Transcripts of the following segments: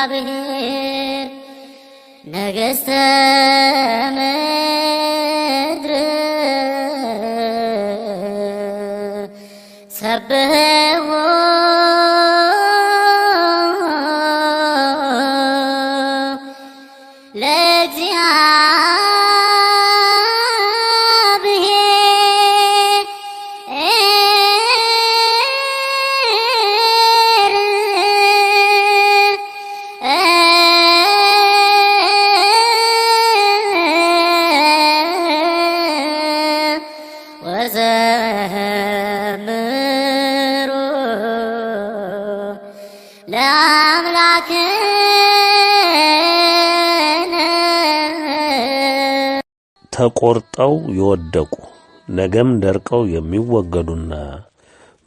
እግዚአብሔር ነገሥተ ምድር ሰብሕዎ ወዘምሩ ለአምላክነ። ተቆርጠው የወደቁ ነገም ደርቀው የሚወገዱና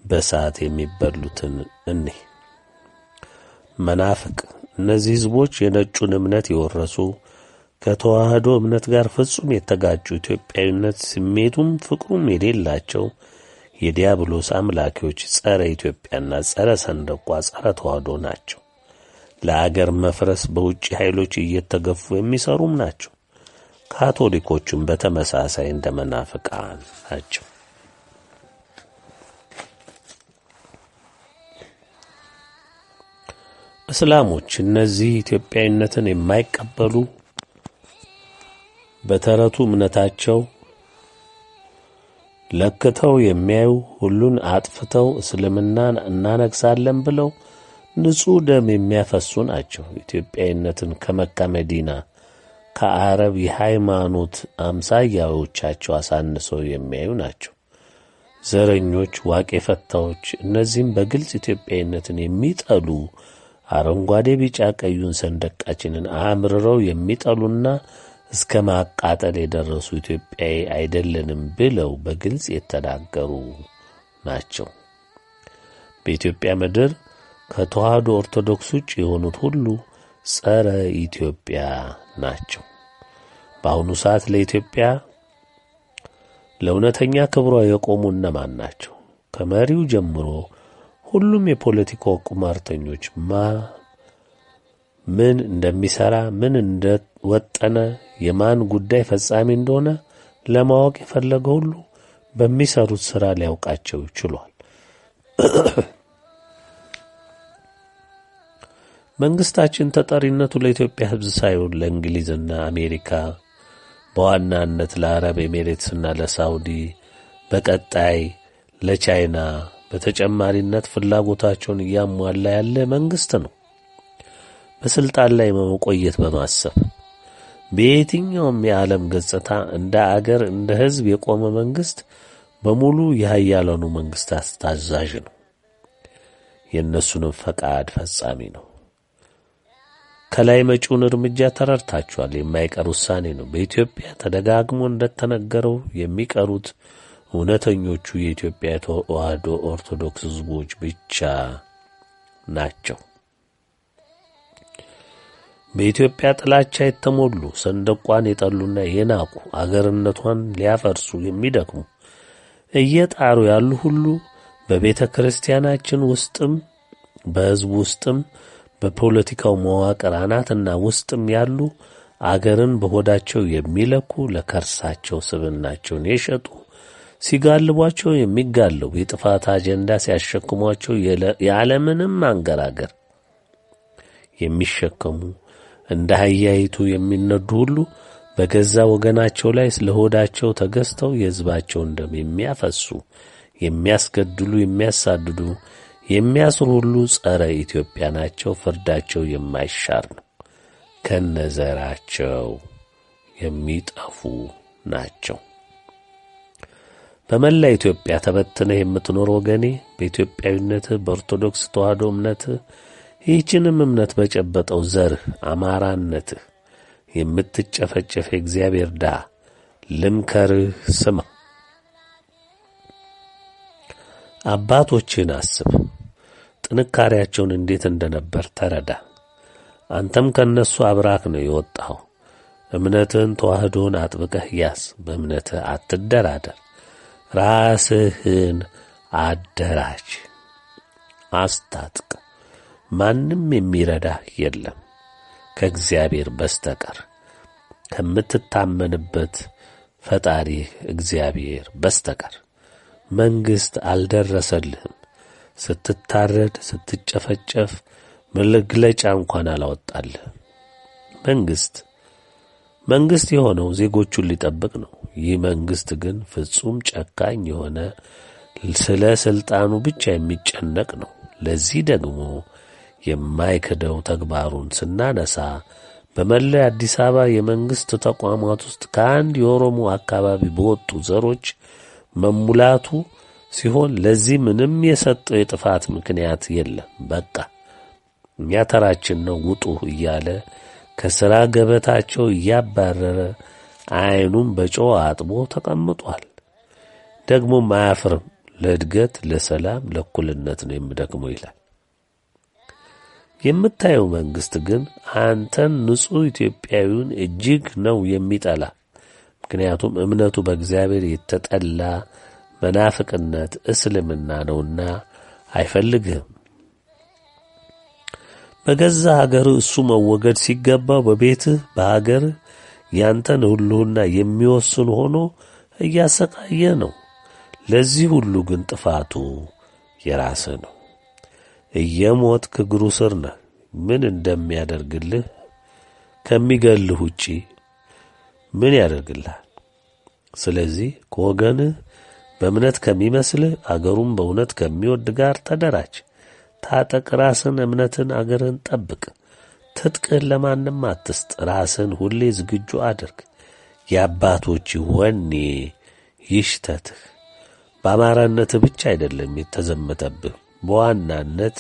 በእሳት የሚበሉትን እኒህ መናፍቅ። እነዚህ ሕዝቦች የነጩን እምነት የወረሱ ከተዋህዶ እምነት ጋር ፍጹም የተጋጩ ኢትዮጵያዊነት ስሜቱም ፍቅሩም የሌላቸው የዲያብሎስ አምላኪዎች ጸረ ኢትዮጵያና ጸረ ሰንደቋ ጸረ ተዋህዶ ናቸው። ለአገር መፍረስ በውጭ ኃይሎች እየተገፉ የሚሰሩም ናቸው። ካቶሊኮቹም በተመሳሳይ እንደ መናፍቃን ናቸው። እስላሞች እነዚህ ኢትዮጵያዊነትን የማይቀበሉ በተረቱ እምነታቸው ለክተው የሚያዩ ሁሉን አጥፍተው እስልምናን እናነግሳለን ብለው ንጹሕ ደም የሚያፈሱ ናቸው። ኢትዮጵያዊነትን ከመካ መዲና ከአረብ የሃይማኖት አምሳያዎቻቸው አሳንሰው የሚያዩ ናቸው። ዘረኞች፣ ዋቄ ፈታዎች እነዚህም በግልጽ ኢትዮጵያዊነትን የሚጠሉ አረንጓዴ ቢጫ ቀዩን ሰንደቃችንን አምርረው የሚጠሉና እስከ ማቃጠል የደረሱ ኢትዮጵያዊ አይደለንም ብለው በግልጽ የተናገሩ ናቸው። በኢትዮጵያ ምድር ከተዋህዶ ኦርቶዶክስ ውጭ የሆኑት ሁሉ ጸረ ኢትዮጵያ ናቸው። በአሁኑ ሰዓት ለኢትዮጵያ ለእውነተኛ ክብሯ የቆሙ እነማን ናቸው? ከመሪው ጀምሮ ሁሉም የፖለቲካው ቁማርተኞች ምን እንደሚሰራ ምን እንደወጠነ የማን ጉዳይ ፈጻሚ እንደሆነ ለማወቅ የፈለገ ሁሉ በሚሰሩት ሥራ ሊያውቃቸው ችሏል። መንግስታችን ተጠሪነቱ ለኢትዮጵያ ሕዝብ ሳይሆን ለእንግሊዝና አሜሪካ፣ በዋናነት ለአረብ ኤሚሬትስና ለሳውዲ፣ በቀጣይ ለቻይና፣ በተጨማሪነት ፍላጎታቸውን እያሟላ ያለ መንግስት ነው። በስልጣን ላይ መቆየት በማሰብ በየትኛውም የዓለም ገጽታ እንደ አገር እንደ ሕዝብ የቆመ መንግስት በሙሉ የኃያላኑ መንግስታት ታዛዥ ነው። የእነሱንም ፈቃድ ፈጻሚ ነው። ከላይ መጪውን እርምጃ ተረድታችኋል። የማይቀር ውሳኔ ነው። በኢትዮጵያ ተደጋግሞ እንደተነገረው የሚቀሩት እውነተኞቹ የኢትዮጵያ ተዋህዶ ኦርቶዶክስ ሕዝቦች ብቻ ናቸው። በኢትዮጵያ ጥላቻ የተሞሉ ሰንደቋን የጠሉና የናቁ አገርነቷን ሊያፈርሱ የሚደክሙ እየጣሩ ያሉ ሁሉ በቤተ ክርስቲያናችን ውስጥም በሕዝቡ ውስጥም በፖለቲካው መዋቅር አናትና ውስጥም ያሉ አገርን በሆዳቸው የሚለኩ ለከርሳቸው ስብናቸውን የሸጡ ሲጋልቧቸው የሚጋለው የጥፋት አጀንዳ ሲያሸክሟቸው የዓለምንም አንገራገር የሚሸከሙ እንደ አህያይቱ የሚነዱ ሁሉ በገዛ ወገናቸው ላይ ለሆዳቸው ተገዝተው የሕዝባቸውን ደም የሚያፈሱ የሚያስገድሉ፣ የሚያሳድዱ፣ የሚያስሩ ሁሉ ጸረ ኢትዮጵያ ናቸው። ፍርዳቸው የማይሻር ነው። ከነዘራቸው የሚጠፉ ናቸው። በመላ ኢትዮጵያ ተበትነህ የምትኖር ወገኔ በኢትዮጵያዊነትህ በኦርቶዶክስ ተዋህዶ እምነትህ ይህችንም እምነት በጨበጠው ዘርህ አማራነትህ የምትጨፈጨፍ የእግዚአብሔር ድሃ ልምከርህ፣ ስማ። አባቶችን አስብ፣ ጥንካሬያቸውን እንዴት እንደነበር ተረዳ። አንተም ከነሱ አብራክ ነው የወጣኸው። እምነትህን ተዋህዶን አጥብቀህ ያዝ። በእምነትህ አትደራደር። ራስህን አደራጅ፣ አስታጥቅ። ማንም የሚረዳህ የለም ከእግዚአብሔር በስተቀር፣ ከምትታመንበት ፈጣሪህ እግዚአብሔር በስተቀር። መንግሥት አልደረሰልህም። ስትታረድ፣ ስትጨፈጨፍ መግለጫ እንኳን አላወጣልህም። መንግሥት የሆነው ዜጎቹን ሊጠብቅ ነው። ይህ መንግሥት ግን ፍጹም ጨካኝ የሆነ ስለ ሥልጣኑ ብቻ የሚጨነቅ ነው። ለዚህ ደግሞ የማይክደው ተግባሩን ስናነሳ በመላው የአዲስ አበባ የመንግሥት ተቋማት ውስጥ ከአንድ የኦሮሞ አካባቢ በወጡ ዘሮች መሙላቱ ሲሆን ለዚህ ምንም የሰጠው የጥፋት ምክንያት የለም። በቃ እኛ ተራችን ነው ውጡ እያለ ከሥራ ገበታቸው እያባረረ ዓይኑን በጨው አጥቦ ተቀምጧል። ደግሞም አያፍርም። ለእድገት፣ ለሰላም፣ ለእኩልነት ነው የምደክመው ይላል። የምታየው መንግሥት ግን አንተን ንጹሕ ኢትዮጵያዊውን እጅግ ነው የሚጠላ። ምክንያቱም እምነቱ በእግዚአብሔር የተጠላ መናፍቅነት እስልምና ነውና አይፈልግህም። በገዛ ሀገርህ እሱ መወገድ ሲገባው በቤትህ በሀገርህ ያንተን ሁሉና የሚወስን ሆኖ እያሰቃየ ነው። ለዚህ ሁሉ ግን ጥፋቱ የራስህ ነው። እየሞትክ እግሩ ስር ነህ። ምን እንደሚያደርግልህ ከሚገልህ ውጪ ምን ያደርግልሃል? ስለዚህ ከወገንህ በእምነት ከሚመስልህ አገሩን በእውነት ከሚወድ ጋር ተደራጅ፣ ታጠቅ፣ ራስን፣ እምነትን፣ አገርህን ጠብቅ። ትጥቅህን ለማንም አትስጥ። ራስን ሁሌ ዝግጁ አድርግ። የአባቶች ወኔ ይሽተትህ። በአማራነትህ ብቻ አይደለም የተዘመተብህ፣ በዋናነት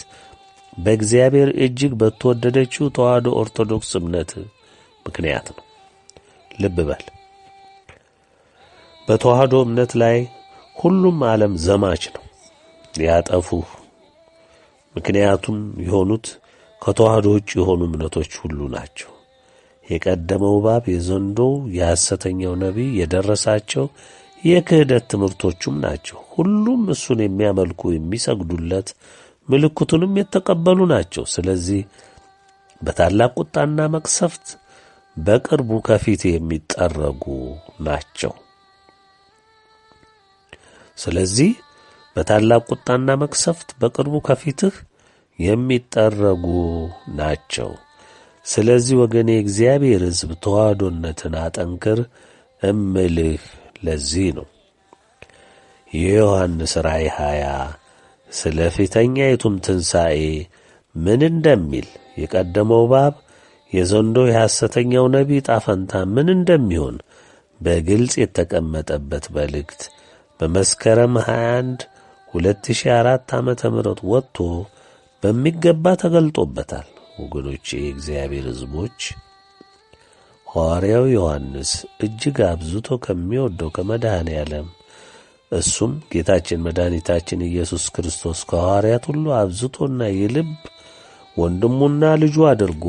በእግዚአብሔር እጅግ በተወደደችው ተዋህዶ ኦርቶዶክስ እምነትህ ምክንያት ነው። ልብ በል፣ በተዋህዶ እምነት ላይ ሁሉም ዓለም ዘማች ነው። ሊያጠፉህ ምክንያቱም የሆኑት ከተዋህዶ ውጭ የሆኑ እምነቶች ሁሉ ናቸው። የቀደመው እባብ፣ የዘንዶው፣ የሐሰተኛው ነቢይ የደረሳቸው የክህደት ትምህርቶቹም ናቸው። ሁሉም እሱን የሚያመልኩ የሚሰግዱለት፣ ምልክቱንም የተቀበሉ ናቸው። ስለዚህ በታላቅ ቁጣና መቅሰፍት በቅርቡ ከፊት የሚጠረጉ ናቸው። ስለዚህ በታላቅ ቁጣና መቅሰፍት በቅርቡ ከፊትህ የሚጠረጉ ናቸው። ስለዚህ ወገኔ እግዚአብሔር ሕዝብ ተዋህዶነትን አጠንክር እምልህ ለዚህ ነው። የዮሐንስ ራእይ 20 ስለ ፊተኛይቱም ትንሣኤ ምን እንደሚል፣ የቀደመው እባብ፣ የዘንዶ፣ የሐሰተኛው ነቢይ ጣፈንታ ምን እንደሚሆን በግልጽ የተቀመጠበት መልእክት በመስከረም 21 2004 ዓመተ ምህረት ወጥቶ በሚገባ ተገልጦበታል። ወገኖቼ የእግዚአብሔር ሕዝቦች ሐዋርያው ዮሐንስ እጅግ አብዝቶ ከሚወደው ከመድኃኔ ዓለም እሱም ጌታችን መድኃኒታችን ኢየሱስ ክርስቶስ ከሐዋርያት ሁሉ አብዝቶና የልብ ወንድሙና ልጁ አድርጎ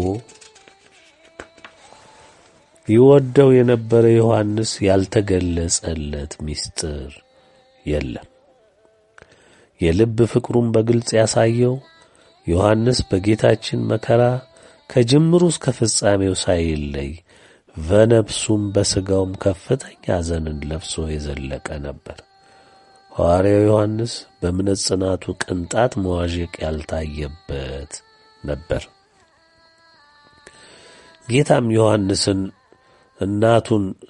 ይወደው የነበረ ዮሐንስ ያልተገለጸለት ምስጢር የለም። የልብ ፍቅሩን በግልጽ ያሳየው ዮሐንስ በጌታችን መከራ ከጅምሩ እስከ ፍጻሜው ሳይለይ በነፍሱም በሥጋውም ከፍተኛ ሐዘንን ለብሶ የዘለቀ ነበር። ሐዋርያው ዮሐንስ በእምነት ጽናቱ ቅንጣት መዋዠቅ ያልታየበት ነበር። ጌታም ዮሐንስን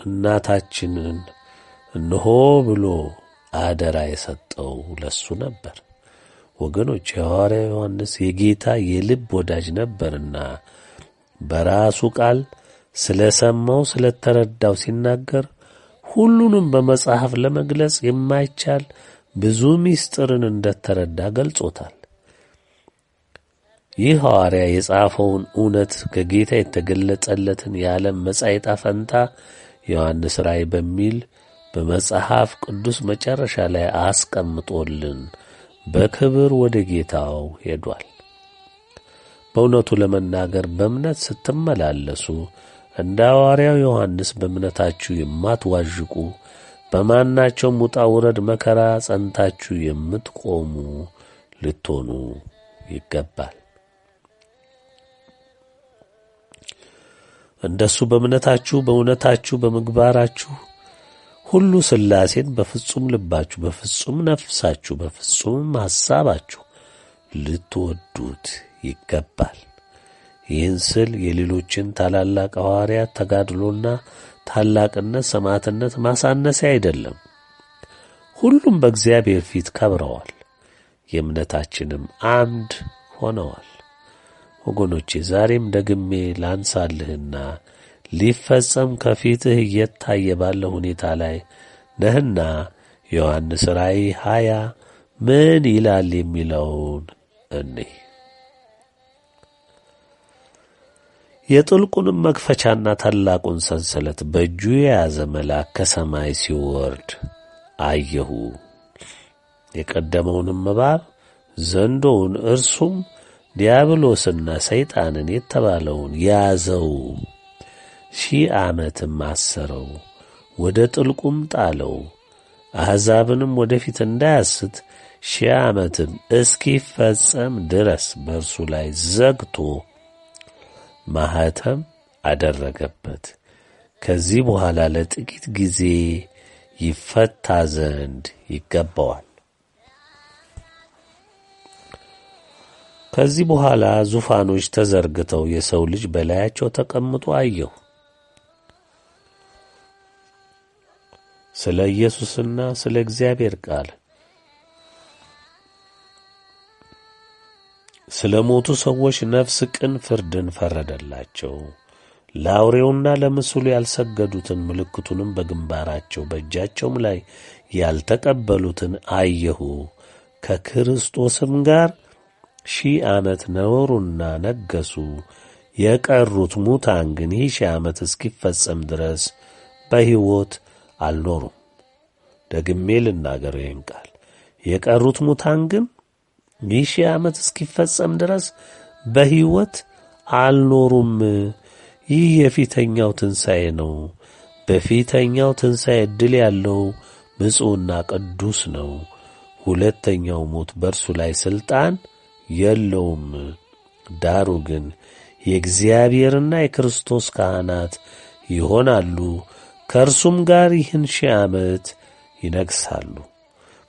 እናታችንን እንሆ ብሎ አደራ የሰጠው ለሱ ነበር። ወገኖች የሐዋርያው ዮሐንስ የጌታ የልብ ወዳጅ ነበርና በራሱ ቃል ስለ ሰማው ስለ ተረዳው ሲናገር ሁሉንም በመጽሐፍ ለመግለጽ የማይቻል ብዙ ምስጢርን እንደተረዳ ገልጾታል። ይህ ሐዋርያ የጻፈውን እውነት ከጌታ የተገለጸለትን የዓለም መጻኢ ዕጣ ፈንታ ዮሐንስ ራእይ በሚል በመጽሐፍ ቅዱስ መጨረሻ ላይ አስቀምጦልን በክብር ወደ ጌታው ሄዷል። በእውነቱ ለመናገር በእምነት ስትመላለሱ እንደ ሐዋርያው ዮሐንስ በእምነታችሁ የማትዋዥቁ በማናቸውም ውጣ ውረድ መከራ ጸንታችሁ የምትቆሙ ልትሆኑ ይገባል። እንደሱ በእምነታችሁ፣ በእውነታችሁ፣ በምግባራችሁ ሁሉ ሥላሴን በፍጹም ልባችሁ፣ በፍጹም ነፍሳችሁ፣ በፍጹም ሐሳባችሁ ልትወዱት ይገባል። ይህን ስል የሌሎችን ታላላቅ ሐዋርያት ተጋድሎና ታላቅነት፣ ሰማዕትነት ማሳነሴ አይደለም። ሁሉም በእግዚአብሔር ፊት ከብረዋል፣ የእምነታችንም አምድ ሆነዋል። ወገኖቼ ዛሬም ደግሜ ላንሳልህና ሊፈጸም ከፊትህ እየታየ ባለ ሁኔታ ላይ ነህና ዮሐንስ ራእይ 20 ምን ይላል የሚለውን እንይ። የጥልቁንም መክፈቻና ታላቁን ሰንሰለት በእጁ የያዘ መልአክ ከሰማይ ሲወርድ አየሁ። የቀደመውንም እባብ ዘንዶውን እርሱም ዲያብሎስና ሰይጣንን የተባለውን ያዘው፣ 1000 ዓመትም አሰረው፣ ወደ ጥልቁም ጣለው። አሕዛብንም ወደፊት እንዳያስት 1000 ዓመትም እስኪፈጸም ድረስ በእርሱ ላይ ዘግቶ ማኅተም አደረገበት። ከዚህ በኋላ ለጥቂት ጊዜ ይፈታ ዘንድ ይገባዋል። ከዚህ በኋላ ዙፋኖች ተዘርግተው የሰው ልጅ በላያቸው ተቀምጦ አየሁ። ስለ ኢየሱስና ስለ እግዚአብሔር ቃል ስለ ሞቱ ሰዎች ነፍስ ቅን ፍርድን ፈረደላቸው። ለአውሬውና ለምስሉ ያልሰገዱትን ምልክቱንም በግንባራቸው በእጃቸውም ላይ ያልተቀበሉትን አየሁ። ከክርስቶስም ጋር 1000 ዓመት ኖሩና ነገሡ። የቀሩት ሙታን ግን 1000 ዓመት እስኪፈጸም ድረስ በሕይወት አልኖሩም። ደግሜ ልናገር ይህን ቃል፣ የቀሩት ሙታን ግን 1000 ዓመት እስኪፈጸም ድረስ በሕይወት አልኖሩም። ይህ የፊተኛው ትንሣኤ ነው። በፊተኛው ትንሣኤ ዕድል ያለው ብፁዕና ቅዱስ ነው። ሁለተኛው ሞት በእርሱ ላይ ሥልጣን የለውም። ዳሩ ግን የእግዚአብሔርና የክርስቶስ ካህናት ይሆናሉ፣ ከእርሱም ጋር ይህን 1000 ዓመት ይነግሣሉ።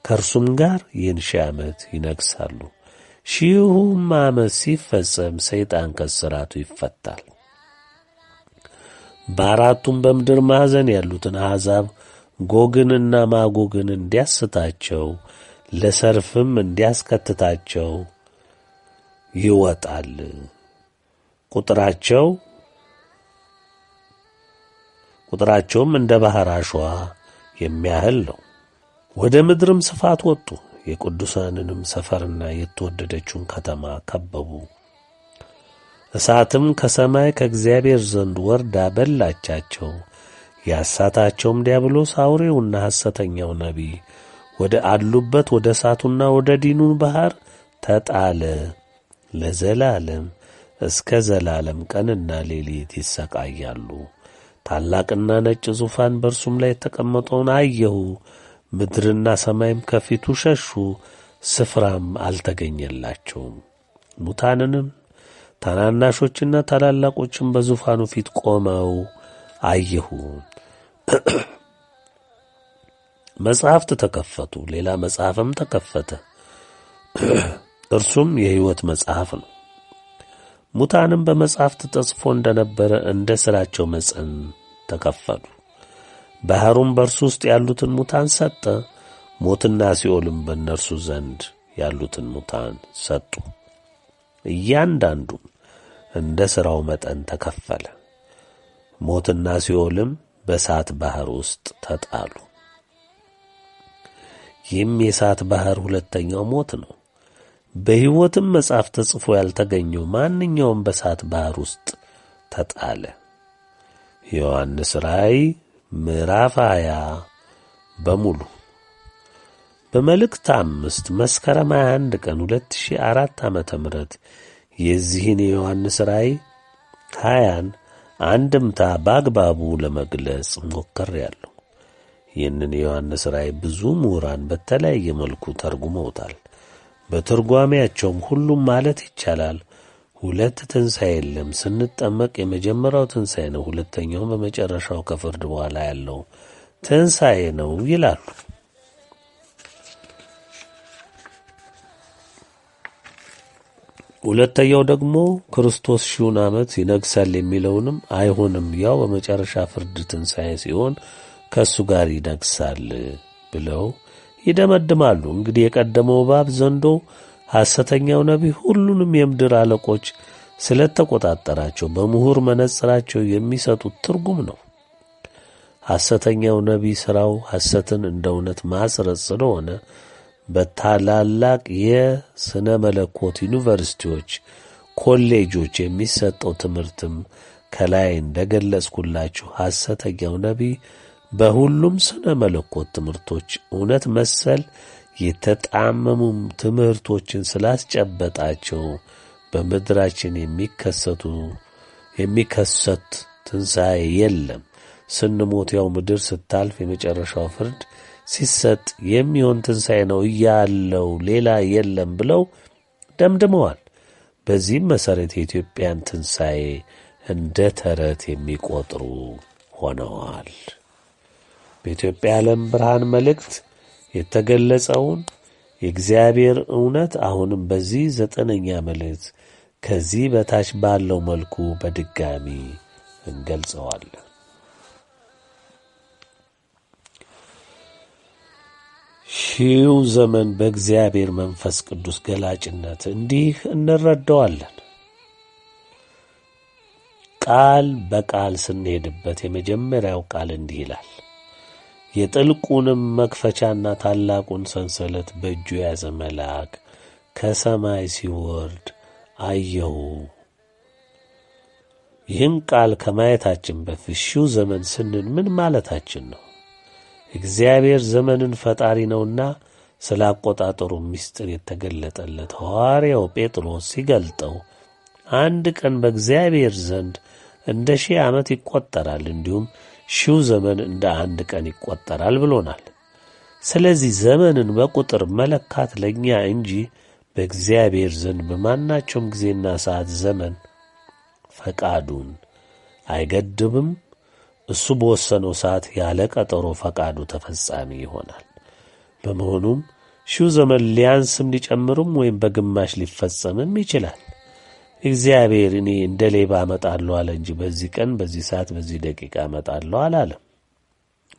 ከእርሱም ጋር ይህን 1000 ዓመት ይነግሣሉ። 1000ም ዓመት ሲፈጸም ሰይጣን ከእስራቱ ይፈታል። በአራቱም በምድር ማዕዘን ያሉትን አሕዛብ ጎግንና ማጎግን እንዲያስታቸው ለሰልፍም እንዲያስከትታቸው ይወጣል። ቁጥራቸውም እንደ ባሕር አሸዋ የሚያህል ነው። ወደ ምድርም ስፋት ወጡ። የቅዱሳንንም ሰፈርና የተወደደችውን ከተማ ከበቡ። እሳትም ከሰማይ ከእግዚአብሔር ዘንድ ወርዳ በላቻቸው። ያሳታቸውም ዲያብሎስ አውሬውና ሐሰተኛው ነቢይ ወደ አሉበት ወደ እሳቱና ወደ ዲኑ ባሕር ተጣለ። ለዘላለም እስከ ዘላለም ቀንና ሌሊት ይሰቃያሉ። ታላቅና ነጭ ዙፋን በእርሱም ላይ የተቀመጠውን አየሁ። ምድርና ሰማይም ከፊቱ ሸሹ፣ ስፍራም አልተገኘላቸውም። ሙታንንም ታናናሾችና ታላላቆችም በዙፋኑ ፊት ቆመው አየሁ። መጽሐፍት ተከፈቱ፣ ሌላ መጽሐፍም ተከፈተ፣ እርሱም የሕይወት መጽሐፍ ነው። ሙታንም በመጽሐፍት ተጽፎ እንደነበረ እንደ ሥራቸው መጠን ተከፈሉ። ባሕሩም በእርሱ ውስጥ ያሉትን ሙታን ሰጠ፣ ሞትና ሲኦልም በእነርሱ ዘንድ ያሉትን ሙታን ሰጡ። እያንዳንዱም እንደ ሥራው መጠን ተከፈለ። ሞትና ሲኦልም በእሳት ባሕር ውስጥ ተጣሉ። ይህም የእሳት ባሕር ሁለተኛው ሞት ነው። በሕይወትም መጽሐፍ ተጽፎ ያልተገኘው ማንኛውም በእሳት ባሕር ውስጥ ተጣለ። ዮሐንስ ራእይ ምዕራፍ 20 በሙሉ። በመልእክት 5 መስከረም 21 ቀን 2004 ዓመተ ምህረት የዚህን የዮሐንስ ራእይ 20ን አንድምታ በአግባቡ ለመግለጽ ሞክሬአለሁ። ይህንን የዮሐንስ ራእይ ብዙ ምሁራን በተለያየ መልኩ ተርጉመውታል። በትርጓሜያቸውም ሁሉም ማለት ይቻላል ሁለት ትንሣኤ የለም። ስንጠመቅ የመጀመሪያው ትንሣኤ ነው፣ ሁለተኛው በመጨረሻው ከፍርድ በኋላ ያለው ትንሣኤ ነው ይላሉ። ሁለተኛው ደግሞ ክርስቶስ ሺውን ዓመት ይነግሣል የሚለውንም አይሆንም፣ ያው በመጨረሻ ፍርድ ትንሣኤ ሲሆን ከእሱ ጋር ይነግሣል ብለው ይደመድማሉ። እንግዲህ የቀደመው እባብ ዘንዶ ሐሰተኛው ነቢይ ሁሉንም የምድር አለቆች ስለተቆጣጠራቸው በምሁር መነጽራቸው የሚሰጡት ትርጉም ነው። ሐሰተኛው ነቢይ ሥራው ሐሰትን እንደ እውነት ማስረጽ ስለሆነ በታላላቅ የሥነ መለኮት ዩኒቨርሲቲዎች፣ ኮሌጆች የሚሰጠው ትምህርትም ከላይ እንደ ገለጽኩላችሁ ሐሰተኛው ነቢይ በሁሉም ሥነ መለኮት ትምህርቶች እውነት መሰል የተጣመሙም ትምህርቶችን ስላስጨበጣቸው በምድራችን የሚከሰት ትንሣኤ የለም። ስንሞት ያው ምድር ስታልፍ የመጨረሻው ፍርድ ሲሰጥ የሚሆን ትንሣኤ ነው እያለው ሌላ የለም ብለው ደምድመዋል። በዚህም መሠረት የኢትዮጵያን ትንሣኤ እንደ ተረት የሚቆጥሩ ሆነዋል። በኢትዮጵያ ዓለም ብርሃን መልእክት የተገለጸውን የእግዚአብሔር እውነት አሁንም በዚህ 9ኛ መልእክት ከዚህ በታች ባለው መልኩ በድጋሚ እንገልጸዋለን። ሺው ዘመን በእግዚአብሔር መንፈስ ቅዱስ ገላጭነት እንዲህ እንረዳዋለን። ቃል በቃል ስንሄድበት የመጀመሪያው ቃል እንዲህ ይላል፣ የጥልቁንም መክፈቻና ታላቁን ሰንሰለት በእጁ የያዘ መልአክ ከሰማይ ሲወርድ አየሁ። ይህን ቃል ከማየታችን በፊት ሺው ዘመን ስንል ምን ማለታችን ነው? እግዚአብሔር ዘመንን ፈጣሪ ነውና ስለ አቆጣጠሩ ምስጢር የተገለጠለት ሐዋርያው ጴጥሮስ ሲገልጠው አንድ ቀን በእግዚአብሔር ዘንድ እንደ 1000 ዓመት ይቆጠራል፣ እንዲሁም ሺው ዘመን እንደ አንድ ቀን ይቆጠራል ብሎናል። ስለዚህ ዘመንን በቁጥር መለካት ለእኛ እንጂ በእግዚአብሔር ዘንድ በማናቸውም ጊዜና ሰዓት ዘመን ፈቃዱን አይገድብም። እሱ በወሰነው ሰዓት ያለ ቀጠሮ ፈቃዱ ተፈጻሚ ይሆናል። በመሆኑም ሺው ዘመን ሊያንስም ሊጨምርም ወይም በግማሽ ሊፈጸምም ይችላል። እግዚአብሔር እኔ እንደ ሌባ አመጣለሁ አለ እንጂ በዚህ ቀን፣ በዚህ ሰዓት፣ በዚህ ደቂቃ አመጣለሁ አላለም።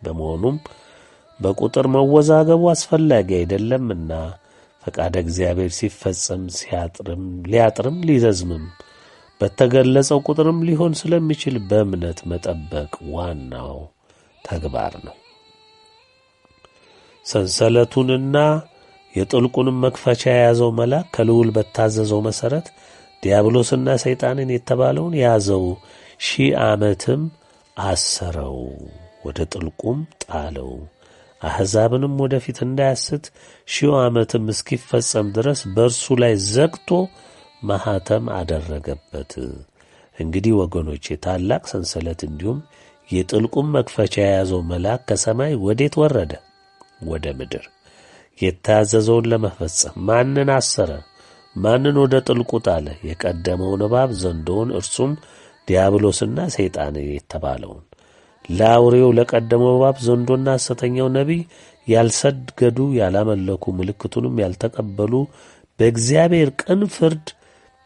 በመሆኑም በቁጥር መወዛገቡ አስፈላጊ አይደለምና ፈቃደ እግዚአብሔር ሲፈጸም ሊያጥርም ሊረዝምም በተገለጸው ቁጥርም ሊሆን ስለሚችል በእምነት መጠበቅ ዋናው ተግባር ነው። ሰንሰለቱንና የጥልቁንም መክፈቻ የያዘው መልአክ ከልዑል በታዘዘው መሠረት ዲያብሎስና ሰይጣንን የተባለውን ያዘው፣ 1000 ዓመትም አሰረው፣ ወደ ጥልቁም ጣለው። አሕዛብንም ወደፊት እንዳያስት 1000 ዓመትም እስኪፈጸም ድረስ በእርሱ ላይ ዘግቶ ማኅተም አደረገበት። እንግዲህ ወገኖቼ ታላቅ ሰንሰለት እንዲሁም የጥልቁም መክፈቻ የያዘው መልአክ ከሰማይ ወዴት ወረደ? ወደ ምድር። የታዘዘውን ለመፈጸም ማንን አሰረ? ማንን ወደ ጥልቁ ጣለ? የቀደመውን እባብ ዘንዶውን፣ እርሱም ዲያብሎስና ሰይጣን የተባለውን። ለአውሬው ለቀደመው እባብ ዘንዶና ሐሰተኛው ነቢይ ያልሰገዱ ያላመለኩ፣ ምልክቱንም ያልተቀበሉ በእግዚአብሔር ቅን ፍርድ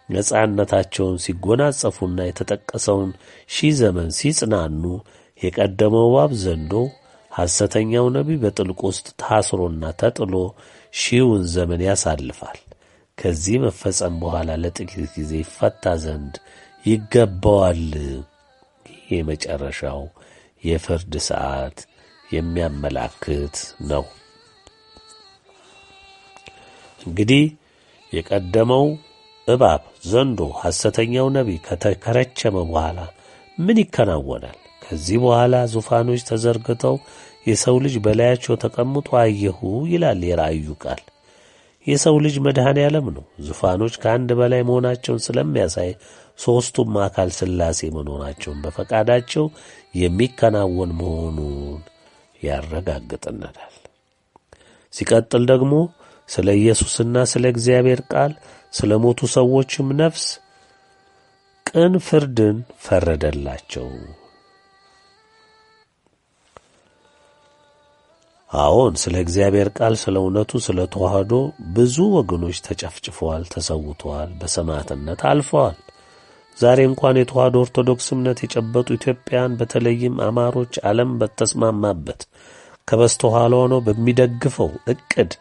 ነጻነታቸውን ሲጎናጸፉና የተጠቀሰውን 1000 ዘመን ሲጽናኑ የቀደመው እባብ ዘንዶ ሐሰተኛው ነቢይ በጥልቅ ውስጥ ታስሮና ተጥሎ 1000ውን ዘመን ያሳልፋል። ከዚህ መፈጸም በኋላ ለጥቂት ጊዜ ይፈታ ዘንድ ይገባዋል። ይህ የመጨረሻው የፍርድ ሰዓት የሚያመላክት ነው። እንግዲህ የቀደመው እባብ ዘንዶ ሐሰተኛው ነቢይ ከተከረቸመ በኋላ ምን ይከናወናል? ከዚህ በኋላ ዙፋኖች ተዘርግተው የሰው ልጅ በላያቸው ተቀምጦ አየሁ ይላል የራእዩ ቃል። የሰው ልጅ መድኃኔ ዓለም ነው። ዙፋኖች ከአንድ በላይ መሆናቸውን ስለሚያሳይ ሦስቱም አካል ሥላሴ መሆናቸውን በፈቃዳቸው የሚከናወን መሆኑን ያረጋግጥልናል። ሲቀጥል ደግሞ ስለ ኢየሱስና ስለ እግዚአብሔር ቃል ስለ ሞቱ ሰዎችም ነፍስ ቅን ፍርድን ፈረደላቸው። አዎን፣ ስለ እግዚአብሔር ቃል ስለ እውነቱ ስለ ተዋህዶ ብዙ ወገኖች ተጨፍጭፈዋል፣ ተሰውተዋል፣ በሰማዕትነት አልፈዋል። ዛሬ እንኳን የተዋህዶ ኦርቶዶክስ እምነት የጨበጡ ኢትዮጵያን በተለይም አማሮች ዓለም በተስማማበት ከበስተኋላ ሆነው በሚደግፈው ዕቅድ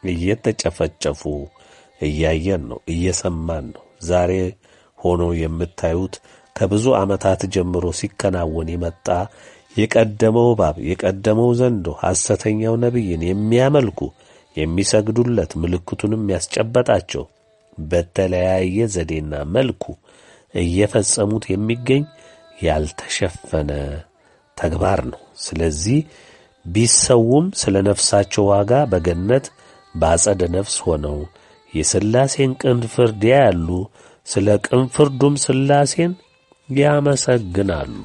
እየተጨፈጨፉ እያየን ነው፣ እየሰማን ነው። ዛሬ ሆኖ የምታዩት ከብዙ ዓመታት ጀምሮ ሲከናወን የመጣ የቀደመው እባብ የቀደመው ዘንዶ ሐሰተኛው ነቢይን የሚያመልኩ የሚሰግዱለት ምልክቱንም ያስጨበጣቸው በተለያየ ዘዴና መልኩ እየፈጸሙት የሚገኝ ያልተሸፈነ ተግባር ነው። ስለዚህ ቢሰውም ስለ ነፍሳቸው ዋጋ በገነት ባጸደ ነፍስ ሆነው የሥላሴን ቅን ፍርድ ያያሉ፣ ስለ ቅን ፍርዱም ሥላሴን ያመሰግናሉ።